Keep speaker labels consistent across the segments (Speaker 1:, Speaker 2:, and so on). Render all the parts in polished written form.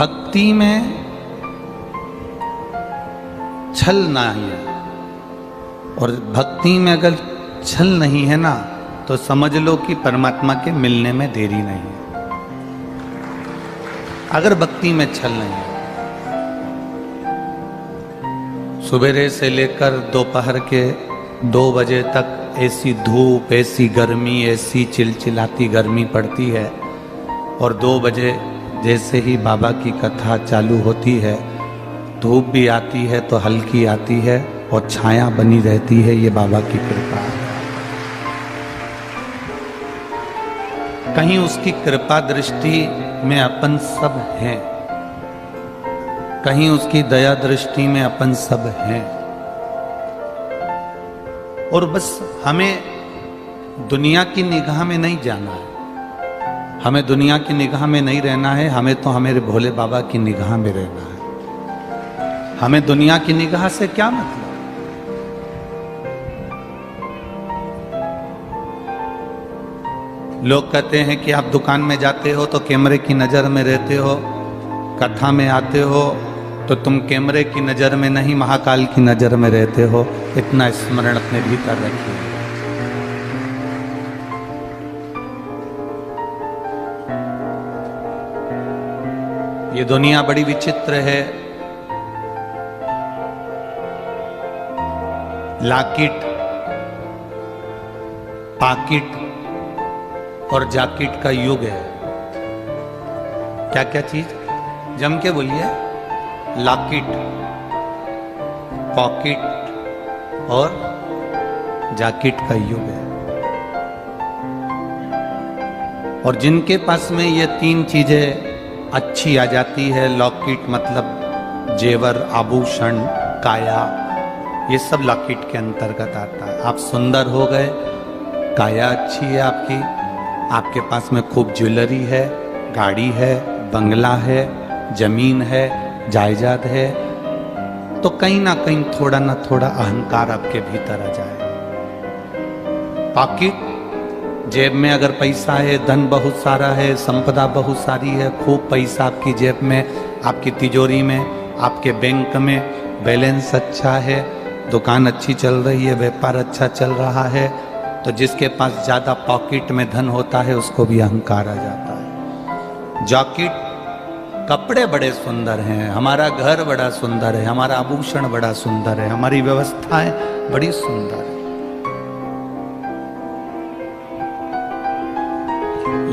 Speaker 1: भक्ति में छल नहीं है, और भक्ति में अगर छल नहीं है ना तो समझ लो कि परमात्मा के मिलने में देरी नहीं है। अगर भक्ति में छल नहीं है, सवेरे से लेकर दोपहर के 2 बजे तक ऐसी धूप, ऐसी गर्मी, ऐसी चिलचिलाती गर्मी पड़ती है, और 2 बजे जैसे ही बाबा की कथा चालू होती है, धूप भी आती है तो हल्की आती है और छाया बनी रहती है। ये बाबा की कृपा है। कहीं उसकी कृपा दृष्टि में अपन सब हैं, कहीं उसकी दया दृष्टि में अपन सब हैं, और बस हमें दुनिया की निगाह में नहीं जाना है, हमें दुनिया की निगाह में नहीं रहना है, हमें तो हमारे भोले बाबा की निगाह में रहना है। हमें दुनिया की निगाह से क्या मतलब? लोग कहते हैं कि आप दुकान में जाते हो तो कैमरे की नजर में रहते हो, कथा में आते हो तो तुम कैमरे की नजर में नहीं महाकाल की नजर में रहते हो। इतना स्मरण अपने भीतर रखिए। ये दुनिया बड़ी विचित्र है। लाकिट, पाकिट और जाकिट का युग है। क्या क्या चीज? जम के बोलिए। लाकिट, पॉकेट और जाकिट का युग है। और जिनके पास में ये 3 चीजें अच्छी आ जाती है, लॉकेट मतलब जेवर, आभूषण, काया, ये सब लॉकेट के अंतर्गत आता है। आप सुंदर हो गए, काया अच्छी है आपकी, आपके पास में खूब ज्वेलरी है, गाड़ी है, बंगला है, जमीन है, जायदाद है, तो कहीं ना कहीं थोड़ा ना थोड़ा अहंकार आपके भीतर आ जाए। पॉकेट, जेब में अगर पैसा है, धन बहुत सारा है, संपदा बहुत सारी है, खूब पैसा आपकी जेब में, आपकी तिजोरी में, आपके बैंक में, बैलेंस अच्छा है, दुकान अच्छी चल रही है, व्यापार अच्छा चल रहा है, तो जिसके पास ज्यादा पॉकेट में धन होता है उसको भी अहंकार आ जाता है। जॉकेट, कपड़े बड़े सुंदर हैं, हमारा घर बड़ा सुंदर है, हमारा आभूषण बड़ा सुंदर है, हमारी व्यवस्थाएं बड़ी सुंदर है।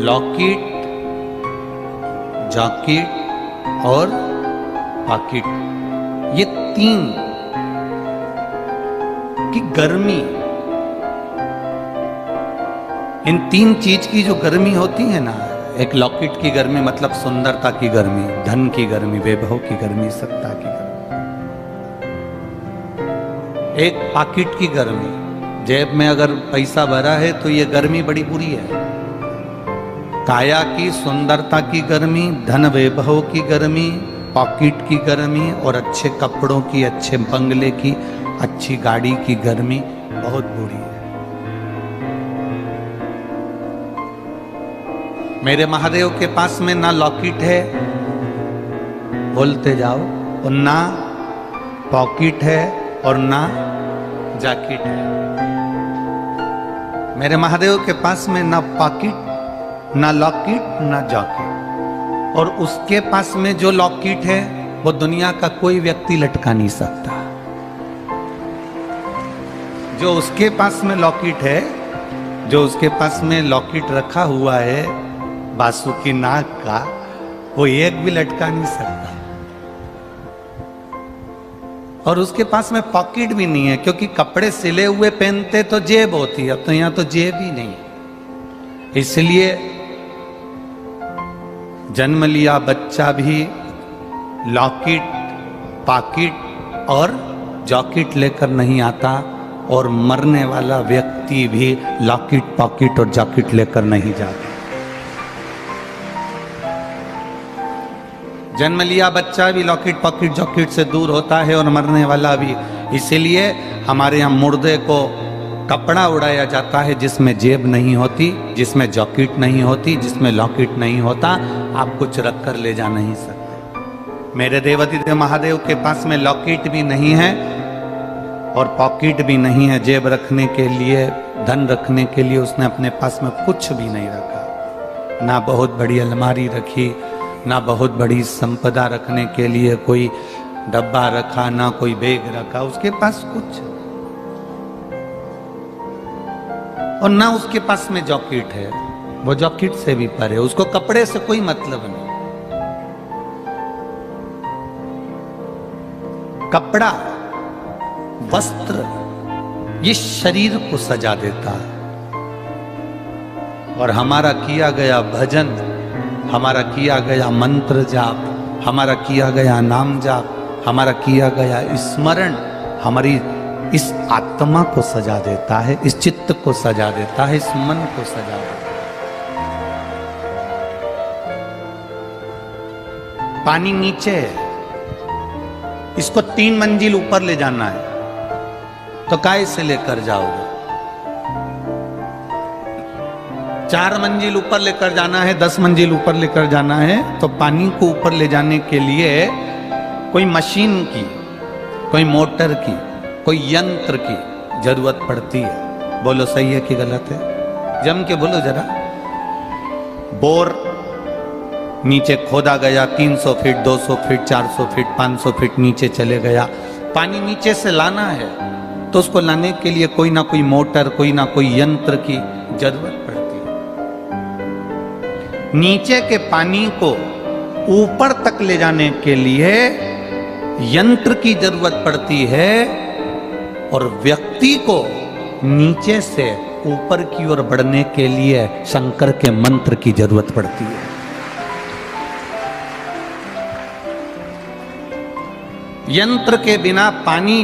Speaker 1: लॉकेट, जॉकेट और पॉकेट, ये 3 की गर्मी, इन 3 चीज की जो गर्मी होती है ना, एक लॉकेट की गर्मी मतलब सुंदरता की गर्मी, धन की गर्मी, वैभव की गर्मी, सत्ता की गर्मी। एक पॉकेट की गर्मी, जेब में अगर पैसा भरा है तो ये गर्मी बड़ी बुरी है। काया की, सुंदरता की गर्मी, धन वैभव की गर्मी, पॉकेट की गर्मी और अच्छे कपड़ों की, अच्छे बंगले की, अच्छी गाड़ी की गर्मी बहुत बुरी है। मेरे महादेव के पास में ना लॉकेट है, बोलते जाओ, और ना पॉकेट है और ना जैकेट है। मेरे महादेव के पास में ना पॉकेट, ना लॉकेट, ना जैकेट, और उसके पास में जो लॉकेट है वो दुनिया का कोई व्यक्ति लटका नहीं सकता। जो उसके पास में लॉकेट है, जो उसके पास में लॉकेट रखा हुआ है बासुकी नाग का, वो एक भी लटका नहीं सकता। और उसके पास में पॉकेट भी नहीं है, क्योंकि कपड़े सिले हुए पहनते तो जेब होती है, अब तो यहां तो जेब ही नहीं। इसलिए जन्म लिया बच्चा भी लॉकेट, पॉकेट और जॉकेट लेकर नहीं आता, और मरने वाला व्यक्ति भी लॉकेट, पॉकेट और जॉकेट लेकर नहीं जाता। जन्म लिया बच्चा भी लॉकेट, पॉकेट, जॉकेट से दूर होता है, और मरने वाला भी। इसीलिए हमारे यहाँ मुर्दे को कपड़ा उड़ाया जाता है जिसमें जेब नहीं होती, जिसमें जॉकेट नहीं होती, जिसमें लॉकेट नहीं होता। आप कुछ रख कर ले जा नहीं सकते। मेरे देवाधिदेव महादेव के पास में लॉकेट भी नहीं है और पॉकेट भी नहीं है, जेब रखने के लिए, धन रखने के लिए उसने अपने पास में कुछ भी नहीं रखा। ना बहुत बड़ी अलमारी रखी, ना बहुत बड़ी संपदा रखने के लिए कोई डब्बा रखा, ना कोई बैग रखा, उसके पास कुछ, और ना उसके पास में जॉकेट है, वो जॉकेट से भी परे, उसको कपड़े से कोई मतलब नहीं। कपड़ा, वस्त्र ये शरीर को सजा देता है, और हमारा किया गया भजन, हमारा किया गया मंत्र जाप, हमारा किया गया नाम जाप, हमारा किया गया स्मरण हमारी इस आत्मा को सजा देता है, इस चित्त को सजा देता है, इस मन को सजा देता है। पानी नीचे है, इसको 3 मंजिल ऊपर ले जाना है, तो काय से लेकर जाओगे? 4 मंजिल ऊपर लेकर जाना है, 10 मंजिल ऊपर लेकर जाना है, तो पानी को ऊपर ले जाने के लिए कोई मशीन की, कोई मोटर की, कोई यंत्र की जरूरत पड़ती है। बोलो सही है कि गलत है? जम के बोलो जरा। बोर नीचे खोदा गया, 300 फीट, 200 फीट, 400 फीट, 500 फीट नीचे चले गया, पानी नीचे से लाना है, तो उसको लाने के लिए कोई ना कोई मोटर, कोई ना कोई यंत्र की जरूरत पड़ती है। नीचे के पानी को ऊपर तक ले जाने के लिए यंत्र की जरूरत पड़ती है, और व्यक्ति को नीचे से ऊपर की ओर बढ़ने के लिए शंकर के मंत्र की जरूरत पड़ती है। यंत्र के बिना पानी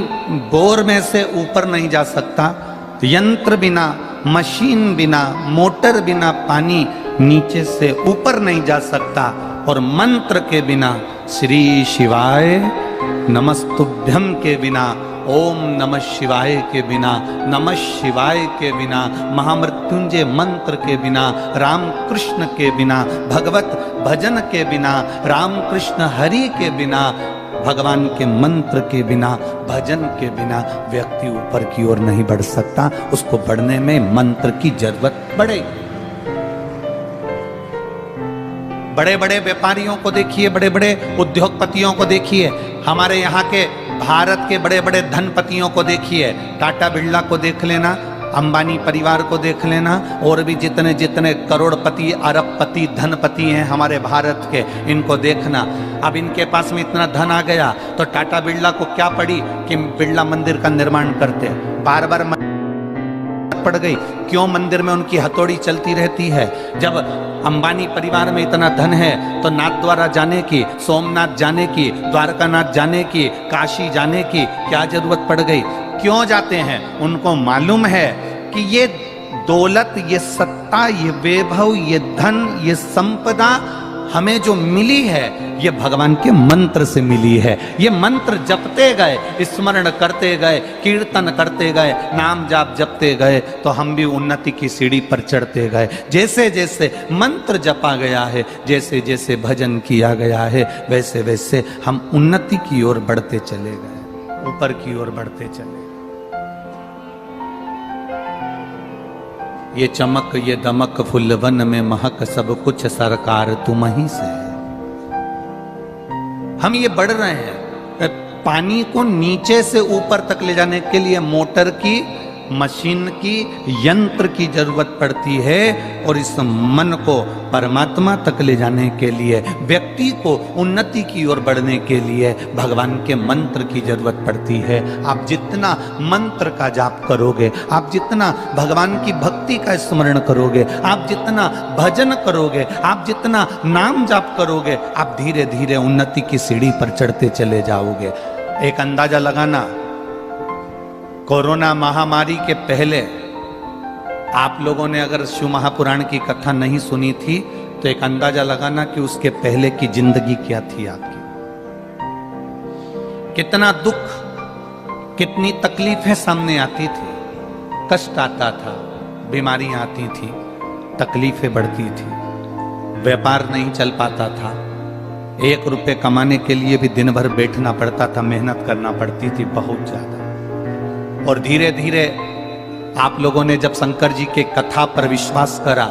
Speaker 1: बोर में से ऊपर नहीं जा सकता, यंत्र बिना, मशीन बिना, मोटर बिना पानी नीचे से ऊपर नहीं जा सकता, और मंत्र के बिना, श्री शिवाय नमस्तुभ्यम के बिना, ओम नमः शिवाय के बिना, नमः शिवाय के बिना, महामृत्युंजय मंत्र के बिना, राम कृष्ण के बिना, भगवत भजन के बिना, राम कृष्ण हरि के बिना, भगवान के मंत्र के बिना, भजन के बिना व्यक्ति ऊपर की ओर नहीं बढ़ सकता। उसको बढ़ने में मंत्र की जरूरत पड़ेगी। बड़े बड़े व्यापारियों को देखिए, बड़े बड़े उद्योगपतियों को देखिए, हमारे यहाँ के भारत के बड़े बड़े धनपतियों को देखिए, टाटा बिरला को देख लेना, अंबानी परिवार को देख लेना, और भी जितने जितने करोड़पति, अरबपति, धनपति हैं हमारे भारत के, इनको देखना। अब इनके पास में इतना धन आ गया तो टाटा बिरला को क्या पड़ी कि बिरला मंदिर का निर्माण करते, बार बार पड़ गई, क्यों मंदिर में उनकी हथौड़ी चलती रहती है? जब अंबानी परिवार में इतना धन है तो नाथ द्वारा जाने की, सोमनाथ जाने की, द्वारकानाथ जाने की, काशी जाने की क्या जरूरत पड़ गई? क्यों जाते हैं? उनको मालूम है कि ये दौलत, ये सत्ता, ये वैभव, ये धन, ये संपदा हमें जो मिली है ये भगवान के मंत्र से मिली है। ये मंत्र जपते गए, स्मरण करते गए, कीर्तन करते गए, नाम जाप जपते गए, तो हम भी उन्नति की सीढ़ी पर चढ़ते गए। जैसे जैसे मंत्र जपा गया है, जैसे जैसे भजन किया गया है, वैसे वैसे हम उन्नति की ओर बढ़ते चले गए, ऊपर की ओर बढ़ते चले। ये चमक, ये दमक, फुलवन में महक, सब कुछ सरकार तुम ही से है। हम ये बढ़ रहे हैं। पानी को नीचे से ऊपर तक ले जाने के लिए मोटर की, मशीन की, यंत्र की जरूरत पड़ती है, और इस मन को परमात्मा तक ले जाने के लिए, व्यक्ति को उन्नति की ओर बढ़ने के लिए भगवान के मंत्र की जरूरत पड़ती है। आप जितना मंत्र का जाप करोगे, आप जितना भगवान की भक्ति का स्मरण करोगे, आप जितना भजन करोगे, आप जितना नाम जाप करोगे, आप धीरे धीरे उन्नति की सीढ़ी पर चढ़ते चले जाओगे। एक अंदाजा लगाना, कोरोना महामारी के पहले आप लोगों ने अगर शिव महापुराण की कथा नहीं सुनी थी तो एक अंदाजा लगाना कि उसके पहले की जिंदगी क्या थी आपकी। कितना दुख, कितनी तकलीफें सामने आती थी, कष्ट आता था, बीमारियां आती थी, तकलीफें बढ़ती थी, व्यापार नहीं चल पाता था, 1 रुपए कमाने के लिए भी दिन भर बैठना पड़ता था, मेहनत करना पड़ती थी बहुत ज्यादा। और धीरे धीरे आप लोगों ने जब शंकर जी के कथा पर विश्वास करा,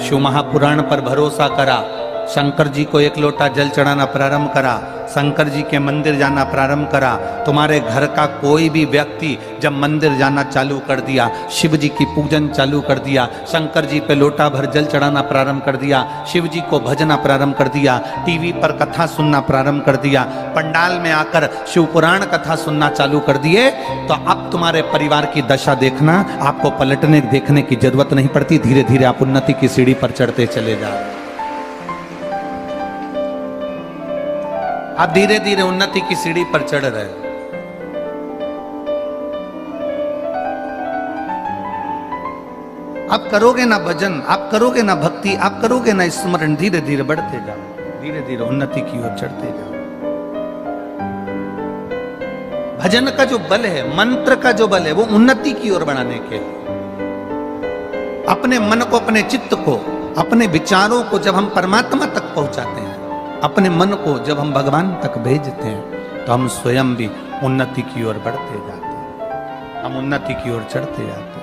Speaker 1: शिव महापुराण पर भरोसा करा, शंकर जी को 1 लोटा जल चढ़ाना प्रारंभ करा, शंकर जी के मंदिर जाना प्रारंभ करा, तुम्हारे घर का कोई भी व्यक्ति जब मंदिर जाना चालू कर दिया, शिव जी की पूजन चालू कर दिया, शंकर जी पे लोटा भर जल चढ़ाना प्रारंभ कर दिया, शिव जी को भजना प्रारंभ कर दिया, टीवी पर कथा सुनना प्रारंभ कर दिया, पंडाल में आकर शिव पुराण कथा सुनना चालू कर दिए, तो अब तुम्हारे परिवार की दशा देखना, आपको पलटने देखने की जरूरत नहीं पड़ती। धीरे धीरे आप उन्नति की सीढ़ी पर चढ़ते चले जा रहे हैं। आप धीरे धीरे उन्नति की सीढ़ी पर चढ़ रहे हैं। आप करोगे ना भजन, आप करोगे ना भक्ति, आप करोगे ना स्मरण, धीरे धीरे बढ़ते जाओ, धीरे धीरे उन्नति की ओर चढ़ते जाओ। भजन का जो बल है, मंत्र का जो बल है, वो उन्नति की ओर बढ़ाने के लिए। अपने मन को, अपने चित्त को, अपने विचारों को जब हम परमात्मा तक पहुंचाते हैं, अपने मन को जब हम भगवान तक भेजते हैं, तो हम स्वयं भी उन्नति की ओर बढ़ते जाते हैं, हम उन्नति की ओर चढ़ते जाते हैं।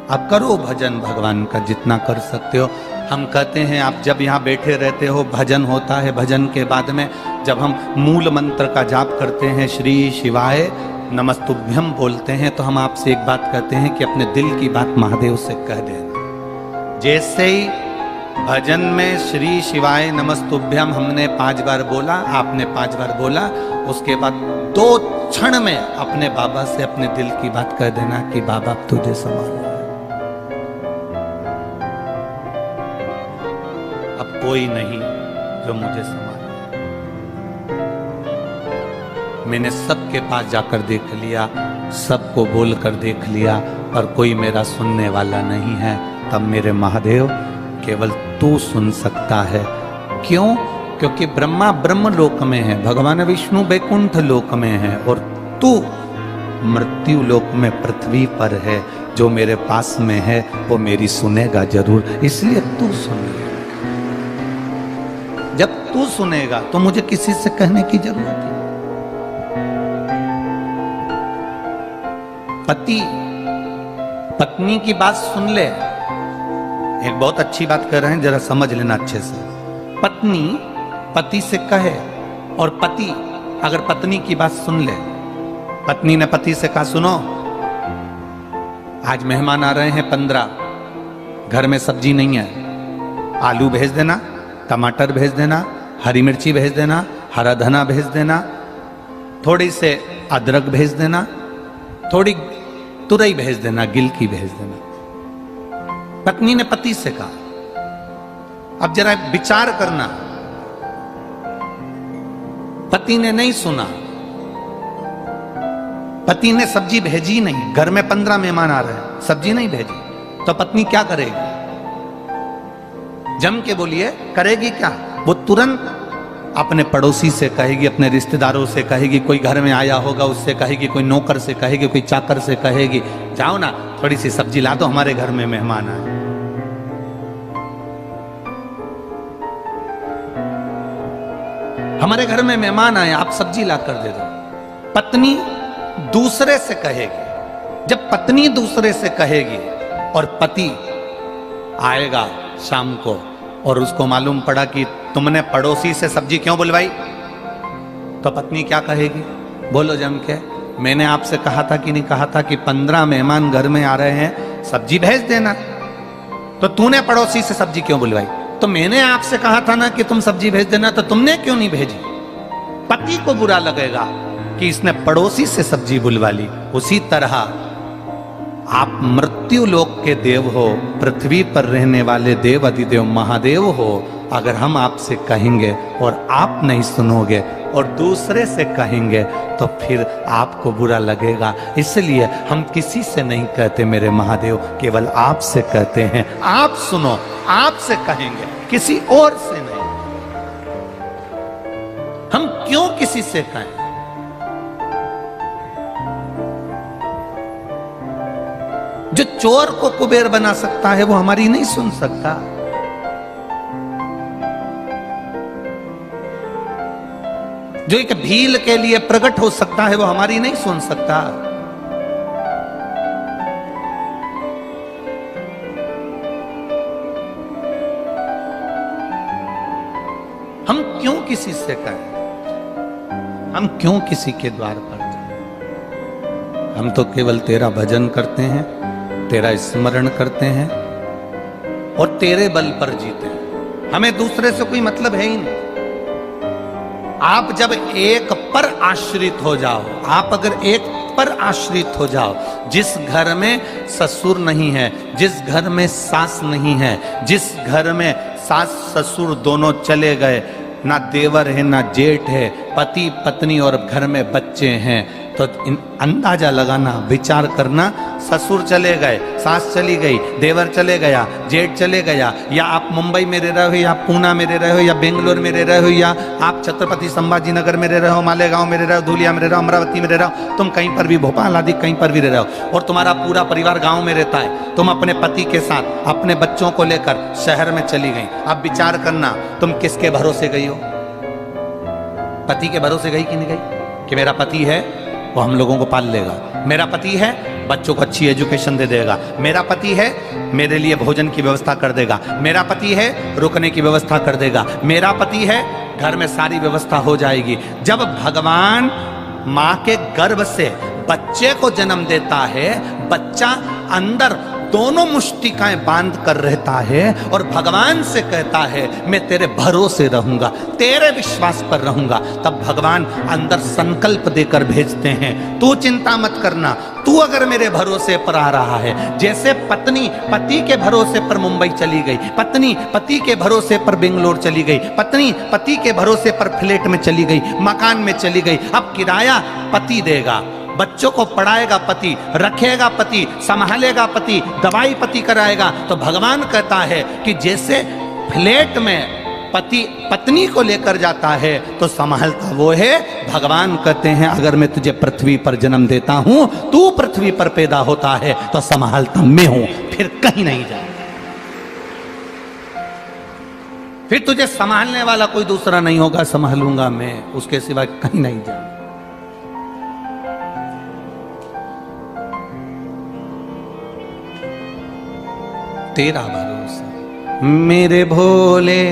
Speaker 1: आप करो भजन भगवान का जितना कर सकते हो। हम कहते हैं आप जब यहाँ बैठे रहते हो भजन होता है, भजन के बाद में जब हम मूल मंत्र का जाप करते हैं, श्री शिवाय नमस्तुभ्यम बोलते हैं, तो हम आपसे एक बात कहते हैं कि अपने दिल की बात महादेव से कह देना। जैसे ही भजन में श्री शिवाय नमस्तुभ्यम हमने 5 बार बोला, आपने 5 बार बोला, उसके बाद 2 क्षण में अपने बाबा से अपने दिल की बात कह देना कि बाबा अब तुझे संभालो, अब कोई नहीं जो मुझे संभाले। मैंने सबके पास जाकर देख लिया, सबको बोलकर देख लिया, पर कोई मेरा सुनने वाला नहीं है। तब मेरे महादेव केवल तू सुन सकता है। क्यों? क्योंकि ब्रह्मा ब्रह्म लोक में है, भगवान विष्णु बैकुंठ लोक में है, और तू मृत्यु लोक में पृथ्वी पर है। जो मेरे पास में है वो मेरी सुनेगा जरूर, इसलिए तू सुनेगा। जब तू सुनेगा तो मुझे किसी से कहने की जरूरत है। पति पत्नी की बात सुन ले। एक बहुत अच्छी बात कर रहे हैं, जरा समझ लेना अच्छे से। पत्नी पति से कहे, और पति अगर पत्नी की बात सुन ले, पत्नी ने पति से कहा सुनो आज मेहमान आ रहे हैं 15, घर में सब्जी नहीं है, आलू भेज देना, टमाटर भेज देना, हरी मिर्ची भेज देना, हरा धना भेज देना, थोड़ी से अदरक भेज देना, थोड़ी तुरई भेज देना, गिलकी भेज देना। पत्नी ने पति से कहा। अब जरा विचार करना, पति ने नहीं सुना, पति ने सब्जी भेजी नहीं, घर में 15 मेहमान आ रहे हैं, सब्जी नहीं भेजी, तो पत्नी क्या करेगी? जम के बोलिए, करेगी क्या? वो तुरंत अपने पड़ोसी से कहेगी, अपने रिश्तेदारों से कहेगी, कोई घर में आया होगा उससे कहेगी, कोई नौकर से कहेगी, कोई चाकर से कहेगी, जाओ ना थोड़ी सी सब्जी ला दो, हमारे घर में मेहमान आए। हमारे घर में मेहमान आए, आप सब्जी ला कर दे दो। पत्नी दूसरे से कहेगी। जब पत्नी दूसरे से कहेगी और पति आएगा शाम को और उसको मालूम पड़ा कि तुमने पड़ोसी से सब्जी क्यों बुलवाई, तो पत्नी क्या कहेगी? बोलो जम के, मैंने आपसे कहा था कि नहीं कहा था कि 15 मेहमान घर में आ रहे हैं, सब्जी भेज देना, तो तूने पड़ोसी से सब्जी क्यों बुलवाई? तो मैंने आपसे कहा था ना कि तुम सब्जी भेज देना, तो तुमने क्यों नहीं भेजी? पति को बुरा लगेगा कि इसने पड़ोसी से सब्जी बुलवा ली। उसी तरह आप मृत्यु लोक के देव हो, पृथ्वी पर रहने वाले देव अधिदेव महादेव हो। अगर हम आपसे कहेंगे और आप नहीं सुनोगे और दूसरे से कहेंगे तो फिर आपको बुरा लगेगा। इसलिए हम किसी से नहीं कहते मेरे महादेव, केवल आपसे कहते हैं। आप सुनो, आपसे कहेंगे, किसी और से नहीं। हम क्यों किसी से कहें? जो चोर को कुबेर बना सकता है वो हमारी नहीं सुन सकता। जो एक भील के लिए प्रकट हो सकता है वो हमारी नहीं सुन सकता। हम क्यों किसी से कहें, हम क्यों किसी के द्वार पर जाएं? हम तो केवल तेरा भजन करते हैं, तेरा स्मरण करते हैं और तेरे बल पर जीते हैं। हमें दूसरे से कोई मतलब है ही नहीं। आप जब एक पर आश्रित हो जाओ, आप अगर एक पर आश्रित हो जाओ, जिस घर में ससुर नहीं है, जिस घर में सास नहीं है, जिस घर में सास ससुर दोनों चले गए, ना देवर है ना जेठ है, पति पत्नी और घर में बच्चे हैं, तो अंदाजा लगाना, विचार करना, ससुर चले गए, सास चली गई, देवर चले गया, जेठ चले गया, या आप मुंबई में रह रहे हो, या पूना में रह रहे हो, या बेंगलोर में रह रहे हो, या आप छत्रपति संभाजी नगर में रह रहे हो, मालेगांव में रह रहे हो, धुलिया में रह रहे हो, अमरावती में रह रहे हो, तुम कहीं पर भी, भोपाल आदि कहीं पर भी रह रहे हो, और तुम्हारा पूरा परिवार गाँव में रहता है, तुम अपने पति के साथ अपने बच्चों को लेकर शहर में चली गई। अब विचार करना, तुम किसके भरोसे गई हो? पति के भरोसे गई कि नहीं गई? कि मेरा पति है वो हम लोगों को पाल लेगा, मेरा पति है बच्चों को अच्छी एजुकेशन दे देगा, मेरा पति है मेरे लिए भोजन की व्यवस्था कर देगा, मेरा पति है रुकने की व्यवस्था कर देगा, मेरा पति है घर में सारी व्यवस्था हो जाएगी। जब भगवान माँ के गर्भ से बच्चे को जन्म देता है, बच्चा अंदर दोनों मुष्टिकाएं बांध कर रहता है और भगवान से कहता है मैं तेरे भरोसे रहूंगा, तेरे विश्वास पर रहूंगा, तब भगवान अंदर संकल्प देकर भेजते हैं, तू चिंता मत करना, तू अगर मेरे भरोसे पर आ रहा है। जैसे पत्नी पति के भरोसे पर मुंबई चली गई, पत्नी पति के भरोसे पर बेंगलोर चली गई, पत्नी पति के भरोसे पर फ्लैट में चली गई, मकान में चली गई, अब किराया पति देगा, बच्चों को पढ़ाएगा पति, रखेगा पति, संभालेगा पति, दवाई पति कराएगा। तो भगवान कहता है कि जैसे फ्लैट में पति पत्नी को लेकर जाता है तो संभालता वो है। भगवान कहते हैं अगर मैं तुझे पृथ्वी पर जन्म देता हूं, तू पृथ्वी पर पैदा होता है तो संभालता मैं हूं, फिर कहीं नहीं जाए, फिर तुझे संभालने वाला कोई दूसरा नहीं होगा, संभालूंगा मैं, उसके सिवा कहीं नहीं जाए। तेरा भरोसा मेरे भोले,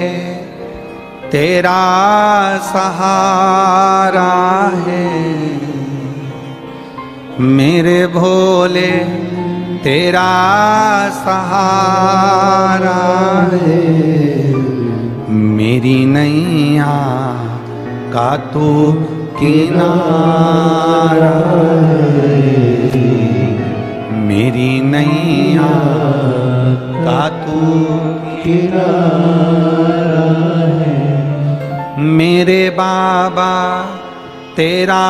Speaker 1: तेरा सहारा है, मेरे भोले तेरा सहारा है, मेरी नैया का तू किनारा है, मेरी नैया का तू किनारा है, मेरे बाबा तेरा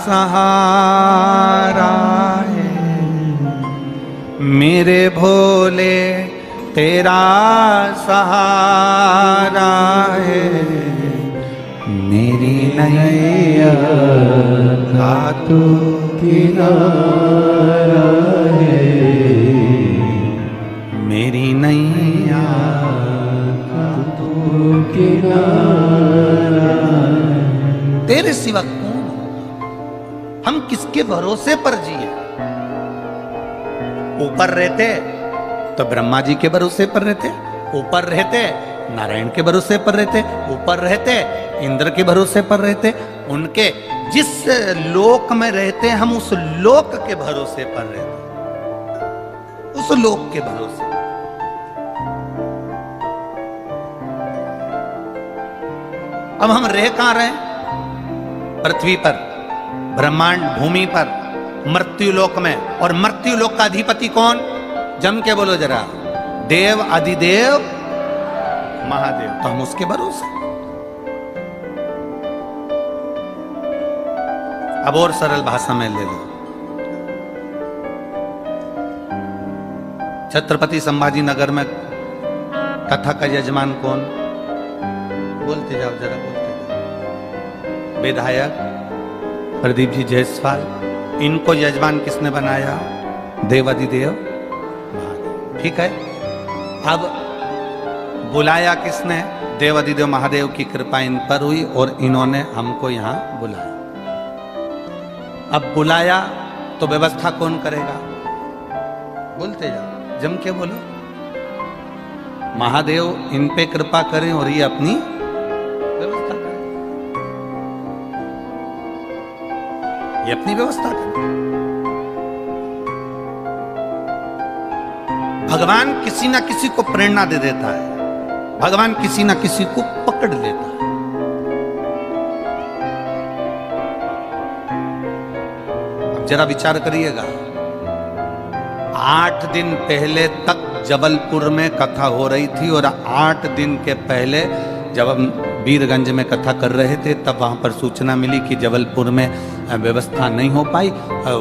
Speaker 1: सहारा है, मेरे भोले तेरा सहारा है, मेरी नैया का तू किनारा है, मेरी नैया का तू किनारा है। तेरे सिवा कौन? हम किसके भरोसे पर जिए? ऊपर रहते तो ब्रह्मा जी के भरोसे पर रहते, ऊपर रहते नारायण के भरोसे पर रहते, ऊपर रहते इंद्र के भरोसे पर रहते, उनके जिस लोक में रहते हम उस लोक के भरोसे पर रहते, उस लोक के भरोसे। अब हम रह कहां रहे? पृथ्वी पर, ब्रह्मांड भूमि पर, मृत्यु लोक में। और मृत्यु लोक का अधिपति कौन? जम के बोलो जरा, देव अधिदेव महादेव। तो हम उसके भरोसे। अब और सरल भाषा में ले लो, छत्रपति संभाजी नगर में कथा का यजमान कौन? बोलते जाओ जरा, बोलते जाओ। विधायक प्रदीप जी जायसवाल, इनको यजमान किसने बनाया? देवाधिदेव महादेव। ठीक है, अब बुलाया किसने? देवाधिदेव महादेव की कृपा इन पर हुई और इन्होंने हमको यहाँ बुलाया। अब बुलाया तो व्यवस्था कौन करेगा? बोलते जाओ, जम के बोलो। महादेव इन पे कृपा करें और ये अपनी व्यवस्था करें, ये अपनी व्यवस्था करें। भगवान किसी ना किसी को प्रेरणा दे देता है, भगवान किसी ना किसी को पकड़ लेता है। अब जरा विचार करिएगा, 8 दिन पहले तक जबलपुर में कथा हो रही थी और 8 दिन के पहले जब हम वीरगंज में कथा कर रहे थे तब वहाँ पर सूचना मिली कि जबलपुर में व्यवस्था नहीं हो पाई,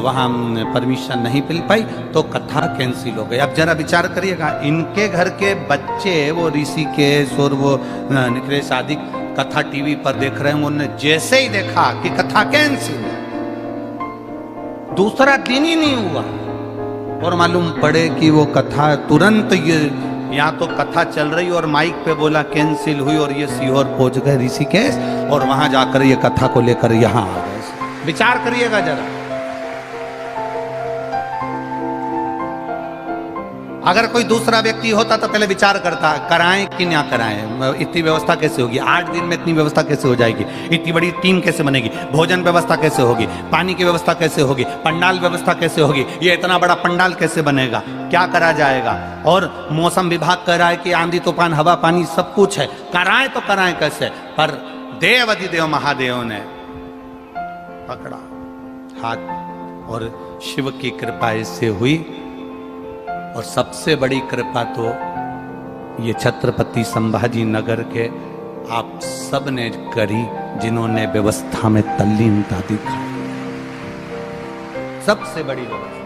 Speaker 1: वहाँ परमिशन नहीं मिल पाई, तो कथा कैंसिल हो गई। अब जरा विचार करिएगा, इनके घर के बच्चे वो ऋषिकेश और वो निकलेश आदि कथा टीवी पर देख रहे हैं, उन्होंने जैसे ही देखा कि कथा कैंसिल, दूसरा दिन ही नहीं हुआ और मालूम पड़े कि वो कथा तुरंत, ये यहाँ तो कथा चल रही और माइक पे बोला कैंसिल हुई और ये सीहोर पहुंच गए ऋषिकेश और वहां जाकर ये कथा को लेकर यहाँ आ गए। विचार करिएगा जरा, अगर कोई दूसरा व्यक्ति होता तो पहले विचार करता कराएं कि ना कराएं, इतनी व्यवस्था कैसे होगी, 8 दिन में इतनी व्यवस्था कैसे हो जाएगी, इतनी बड़ी टीम कैसे बनेगी, भोजन व्यवस्था कैसे होगी, पानी की व्यवस्था कैसे होगी, पंडाल व्यवस्था कैसे होगी, ये इतना बड़ा पंडाल कैसे बनेगा, क्या करा जाएगा। और मौसम विभाग कह रहा है कि आंधी तूफान हवा पानी सब कुछ है, कराएं तो कराएं कैसे। पर देवाधिदेव महादेव ने पकड़ा हाथ और शिव की कृपा इससे हुई। और सबसे बड़ी कृपा तो ये छत्रपति संभाजी नगर के आप सब ने करी, जिन्होंने व्यवस्था में तल्लीनता दिखाई, सबसे बड़ी व्यवस्था।